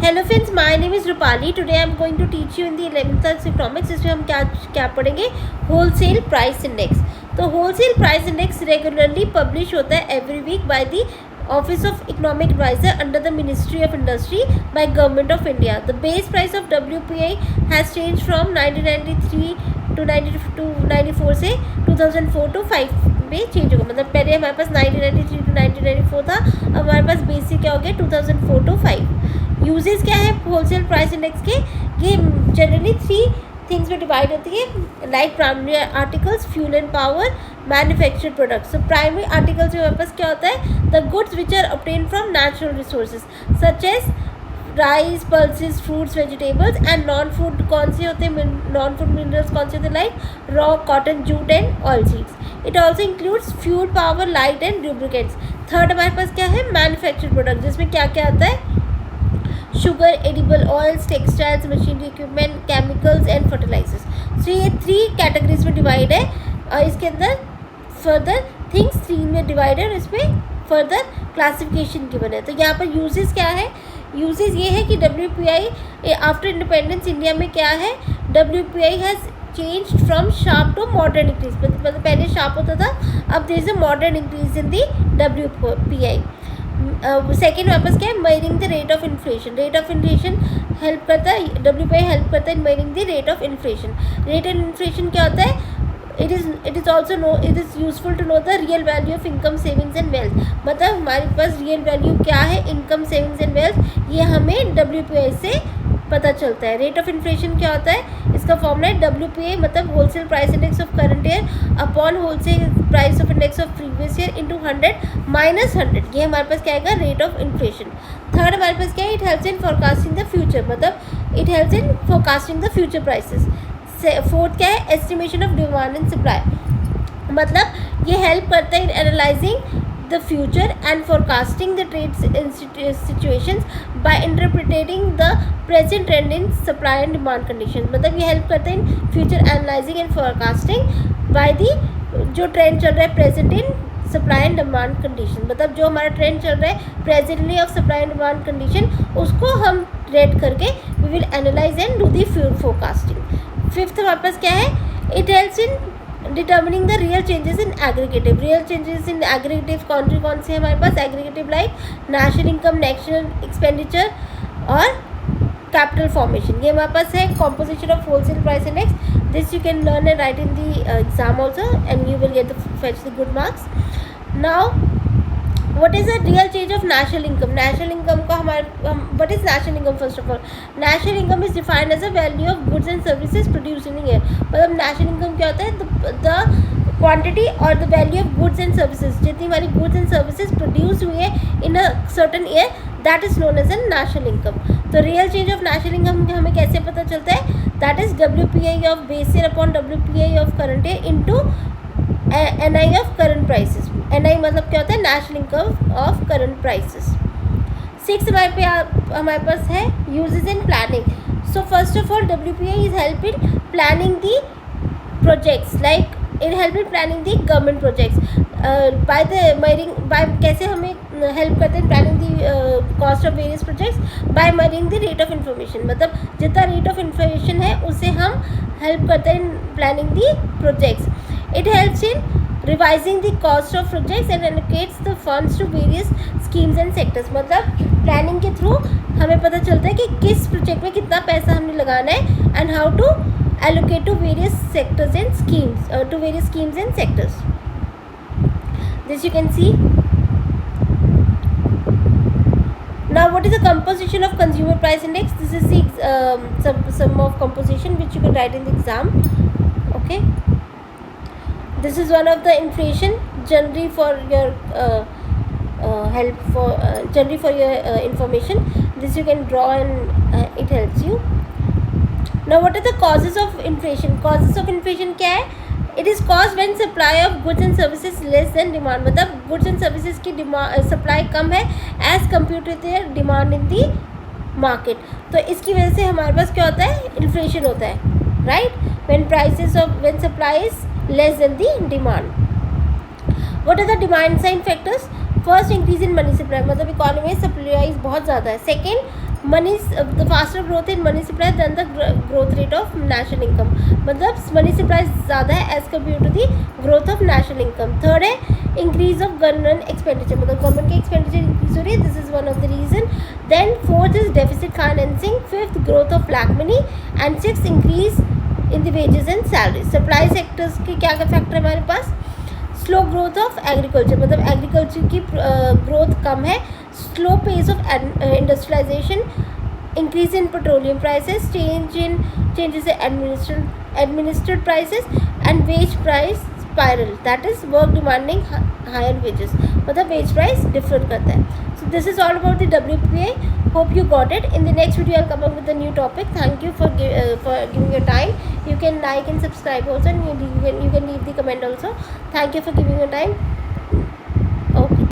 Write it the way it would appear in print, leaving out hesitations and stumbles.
Hello friends, my name is Rupali. Today I am going to teach you in the 11th class economics. इसमें हम क्या पढ़ेंगे? Wholesale price index. तो wholesale price index regularly publish होता है every week by the Office of Economic Advisor under the Ministry of Industry by Government of India. The base price of WPI has changed from 1993 to 94 से 2004 to 5 में change होगा. मतलब पहले हमारे पास 1993 to 1994 था, अब हमारे पास बेसिक क्या हो गया 2004 to 5. यूजेस क्या है होलसेल प्राइस इंडेक्स के? ये जनरली 3 थिंग्स में डिवाइड होती है, like primary articles, fuel and power, manufactured products. So primary articles में हमारे पास क्या होता है? The goods which are obtain from natural resources such as rice, pulses, fruits, vegetables. And non food कौन से होते हैं? नॉन फूड मिनरल्स कौन से होते हैं? Like raw cotton, jute and oil seeds. It also includes fuel, power, light and lubricants. Third हमारे पास क्या है? मैन्युफैक्चर्ड प्रोडक्ट, जिसमें क्या क्या आता है? Sugar, edible oils, textiles, machinery equipment, chemicals and fertilizers. So ये 3 कैटेगरीज में डिवाइड है और इसके अंदर फर्दर थिंग्स 3 में डिवाइड है और इसमें फर्दर क्लासिफिकेशन की बने. तो यहाँ पर यूजेस क्या है? यूजेस ये है कि WPI आफ्टर इंडिपेंडेंस इंडिया में क्या है? WPI has change from sharp to modern increase. मतलब पहले शार्प होता था, अब there is a modern increase in the WPI. Second वापस क्या है? Measuring the rate of inflation. Rate of inflation help करता है, WPI हेल्प करता है in measuring the rate of inflation. Rate of inflation क्या होता है? It is useful to know the real value of income, savings and wealth. मतलब हमारे पास real value क्या है? Income, savings and wealth. ये हमें WPI से पता चलता है. रेट ऑफ इन्फ्लेशन क्या होता है? इसका फॉर्मूला है WPI मतलब wholesale price index of current year upon wholesale price of index of previous year into 100 minus 100. ये हमारे पास क्या आएगा? Rate of inflation. थर्ड हमारे पास क्या है? It helps in forecasting the future. मतलब it helps in forecasting the future prices. Fourth क्या है? Estimation of demand and supply. मतलब ये हेल्प करता है in analysing the future and forecasting the trade situations by interpreting the present trend in supply and demand conditions. मतलब ये help करते हैं in future analysing and forecasting by the जो trend चल रहा है present in supply and demand condition. मतलब जो हमारा ट्रेंड चल रहा है presently of supply and demand condition, उसको हम रेट करके we will analyse and do the forecasting. Fifth हमारे पास क्या है? It helps in determining the real changes in aggregative. Real changes in aggregative कौन से हमारे पास? Aggregative like national income, national expenditure और कैपिटल फॉर्मेशन. ये हमारे पास है composition of wholesale price index. This you can learn and right in the exam also and you will get the fetch the good marks. Now what is the real change of national income? National income का what is national income? First of all, national income is defined as a value of goods and services produced in a year. मतलब national income क्या होता है? the quantity or the value of goods and services, जितनी हमारी goods and services produce हुई है in a certain year, that is known as a national income. तो real change of national income हमें कैसे पता चलता है? That is WPI of base year upon WPI of current year into NI of current prices. NI मतलब क्या होता है? National income of current prices. 6 हमारे पास है uses in planning. So first of all WPI is help in planning the projects, like it help in planning the government projects by कैसे हमें help करते हैं planning the cost of various projects by measuring the rate of information. मतलब जितना rate of information है उससे हम help करते हैं इन planning the projects. It helps in revising the cost of projects and allocates the funds to various schemes and sectors. मतलब planning के through हमें पता चलता है कि किस प्रोजेक्ट में कितना पैसा हमने लगाना है and how to allocate to various sectors and schemes to various schemes and sectors. This you can see. Now what is the composition of consumer price index? This is the sum of composition which you can write in the exam. Okay. This is one of the inflation generally for your help for generally for your information. This you can draw and it helps you. Now what are the causes of inflation? Causes of inflation क्या है? It is caused when supply of goods and services less than demand. मतलब goods and services की supply कम है as compared to their demand in the market. तो इसकी वजह से हमारे पास क्या होता है? inflation होता है, right? When supply is less than the demand. What are the demand side factors? First, increase in money supply. मतलब इकोनॉमी में सप्लाई बहुत ज़्यादा है. Second, money the faster growth in money supply then the growth rate of national income, मतलब money supply ज़्यादा है as compare to the growth of national income. Third है increase of government expenditure, मतलब government की expenditure increase हो रही है, this is one of the reason. Then fourth is deficit financing, fifth growth of black money, and six increase in the wages and salary. Supply sectors के क्या क्या factor है हमारे पास, स्लो ग्रोथ ऑफ एग्रीकल्चर, मतलब agriculture की growth कम है, slow pace of industrialisation, increase in petroleum prices, changes in administered prices, and wage price spiral, that is work demanding higher wages, मतलब wage price differ करता है। So this is all about the WPI. Hope you got it. In the next video I'll come up with a new topic. Thank you for giving your time. You can like and subscribe also, and you can leave the comment also. Thank you for giving your time.